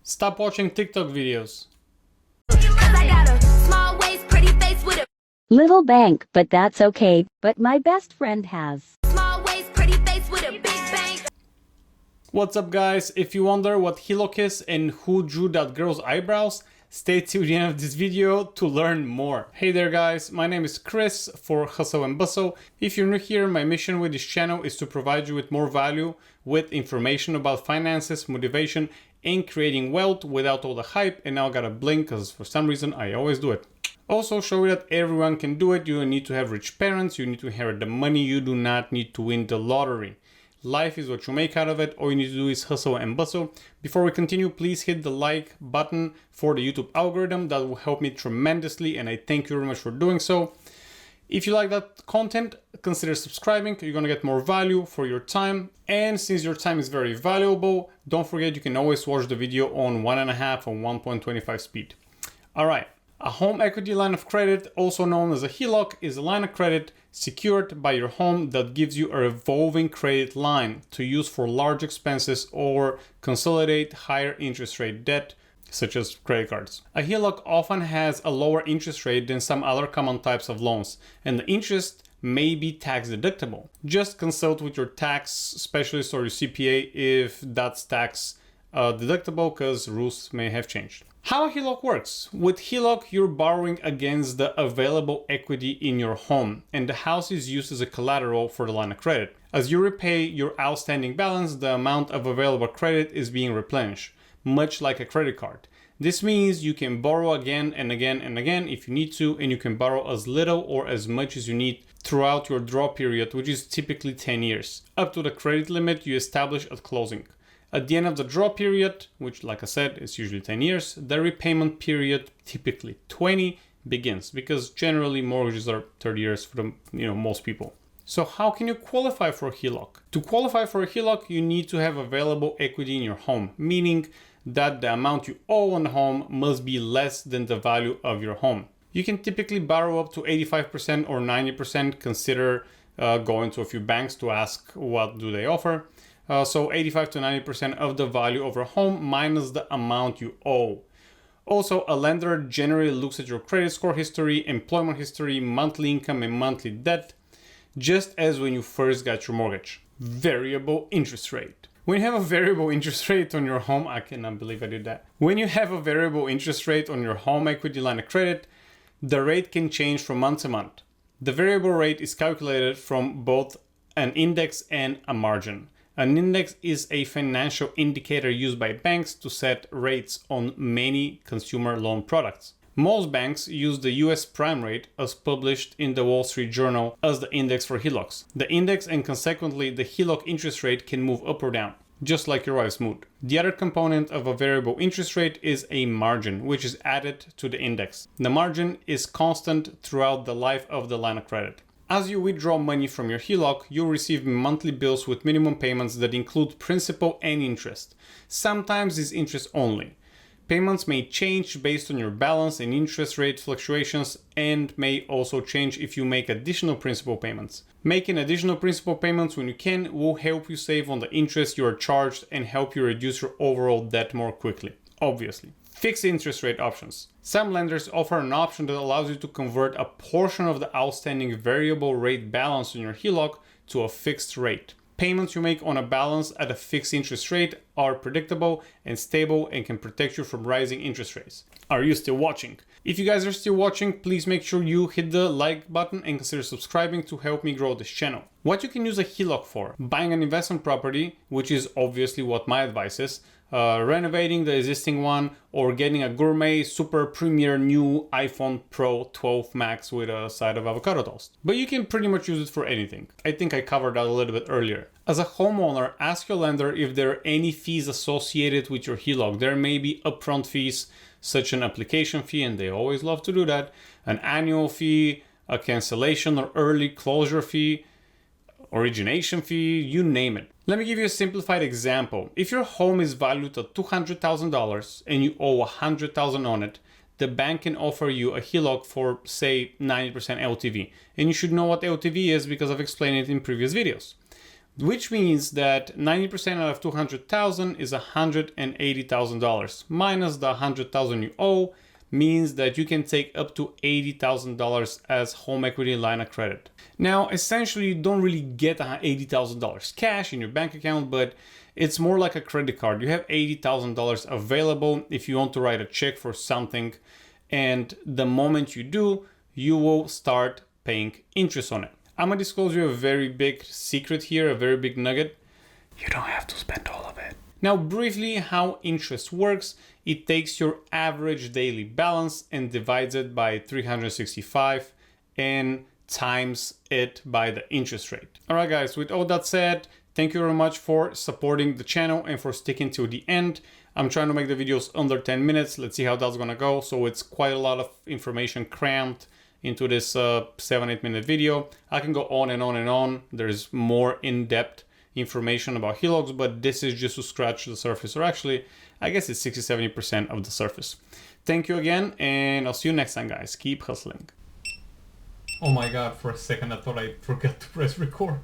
Stop watching TikTok videos. Little bank, but that's okay. But my best friend has. What's up, guys? If you wonder what HELOC is and who drew that girl's eyebrows, stay till the end of this video to learn more. Hey there, guys, my name is Chris for Hustle and Bustle. If you're new here, my mission with this channel is to provide you with more value with information about finances, motivation, and creating wealth without all the hype. And now I gotta blink because for some reason I always do it. Also show you that everyone can do it. You don't need to have rich parents, you need to inherit the money, you do not need to win the lottery. Life is what you make out of it. All you need to do is hustle and bustle. Before we continue, please hit the like button for the YouTube algorithm. That will help me tremendously, and I thank you very much for doing so. If you like that content, consider subscribing. You're gonna get more value for your time. And since your time is very valuable, don't forget you can always watch the video on 1.5 or 1.25 speed. All right. A home equity line of credit, also known as a HELOC, is a line of credit secured by your home that gives you a revolving credit line to use for large expenses or consolidate higher interest rate debt, such as credit cards. A HELOC often has a lower interest rate than some other common types of loans, and the interest may be tax deductible. Just consult with your tax specialist or your CPA if that's tax deductible, because rules may have changed. How a HELOC works. With HELOC, you're borrowing against the available equity in your home, and the house is used as a collateral for the line of credit. As you repay your outstanding balance, the amount of available credit is being replenished, much like a credit card. This means you can borrow again and again and again if you need to, and you can borrow as little or as much as you need throughout your draw period, which is typically 10 years, up to the credit limit you establish at closing. At the end of the draw period, which like I said is usually 10 years, the repayment period, typically 20, begins, because generally mortgages are 30 years for the, most people. So how can you qualify for a HELOC? To qualify for a HELOC, you need to have available equity in your home, meaning that the amount you owe on the home must be less than the value of your home. You can typically borrow up to 85% or 90%. Consider going to a few banks to ask what do they offer. So 85 to 90% of the value of your home minus the amount you owe. Also, a lender generally looks at your credit score history, employment history, monthly income, and monthly debt, just as when you first got your mortgage. Variable interest rate. When you have a variable interest rate on your home, I cannot believe I did that. When you have a variable interest rate on your home equity line of credit, the rate can change from month to month. The variable rate is calculated from both an index and a margin. An index is a financial indicator used by banks to set rates on many consumer loan products. Most banks use the US prime rate, as published in the Wall Street Journal, as the index for HELOCs. The index and consequently the HELOC interest rate can move up or down, just like your wife's mood. The other component of a variable interest rate is a margin, which is added to the index. The margin is constant throughout the life of the line of credit. As you withdraw money from your HELOC, you'll receive monthly bills with minimum payments that include principal and interest. Sometimes it's interest only. Payments may change based on your balance and interest rate fluctuations, and may also change if you make additional principal payments. Making additional principal payments when you can will help you save on the interest you are charged and help you reduce your overall debt more quickly, obviously. Fixed interest rate options. Some lenders offer an option that allows you to convert a portion of the outstanding variable rate balance in your HELOC to a fixed rate. Payments you make on a balance at a fixed interest rate are predictable and stable and can protect you from rising interest rates. Are you still watching? If you guys are still watching, please make sure you hit the like button and consider subscribing to help me grow this channel. What you can use a HELOC for: buying an investment property, which is obviously what my advice is, renovating the existing one, or getting a gourmet super premier new iPhone Pro 12 Max with a side of avocado toast. But you can pretty much use it for anything. I think I covered that a little bit earlier. As a homeowner, ask your lender if there are any fees associated with your HELOC. There may be upfront fees, such an application fee, and they always love to do that, an annual fee, a cancellation or early closure fee, origination fee, you name it. Let me give you a simplified example. If your home is valued at $200,000 and you owe $100,000 on it, the bank can offer you a HELOC for, say, 90% LTV. And you should know what LTV is because I've explained it in previous videos. which means that 90% out of 200,000 is $180,000 minus the 100,000 you owe means that you can take up to $80,000 as home equity line of credit. Now, essentially, you don't really get $80,000 cash in your bank account, but it's more like a credit card. You have $80,000 available if you want to write a check for something, and the moment you do, you will start paying interest on it. I'm gonna disclose you a very big secret here, a very big nugget. You don't have to spend all of it. Now, briefly, how interest works. It takes your average daily balance and divides it by 365 and times it by the interest rate. All right, guys, with all that said, thank you very much for supporting the channel and for sticking till the end. I'm trying to make the videos under 10 minutes. Let's see how that's gonna go. So it's quite a lot of information crammed into this 7-8 minute video. I can go on and on and on. There's more in-depth information about HELOCs, but this is just to scratch the surface, or actually, I guess it's 60-70% of the surface. Thank you again, and I'll see you next time, guys. Keep hustling. Oh my God, for a second I thought I forgot to press record.